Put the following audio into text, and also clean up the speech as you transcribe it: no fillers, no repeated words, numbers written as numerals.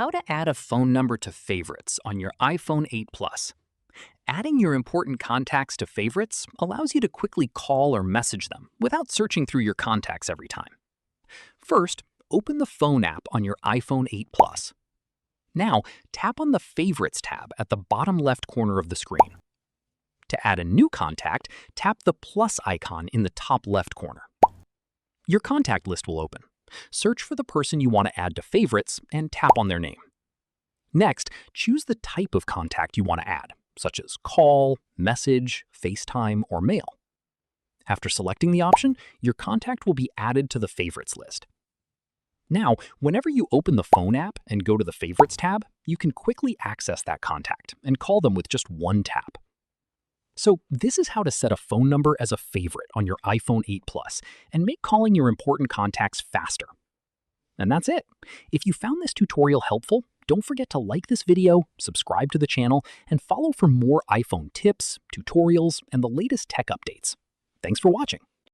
How to add a phone number to favorites on your iPhone 8 Plus. Adding your important contacts to favorites allows you to quickly call or message them without searching through your contacts every time. First, open the Phone app on your iPhone 8 Plus. Now, tap on the Favorites tab at the bottom left corner of the screen. To add a new contact, tap the plus icon in the top left corner. Your contact list will open. Search for the person you want to add to favorites and tap on their name. Next, choose the type of contact you want to add, such as call, message, FaceTime, or mail. After selecting the option, your contact will be added to the favorites list. Now, whenever you open the Phone app and go to the Favorites tab, you can quickly access that contact and call them with just one tap. So this is how to set a phone number as a favorite on your iPhone 8 Plus and make calling your important contacts faster. And that's it. If you found this tutorial helpful, don't forget to like this video, subscribe to the channel, and follow for more iPhone tips, tutorials, and the latest tech updates. Thanks for watching.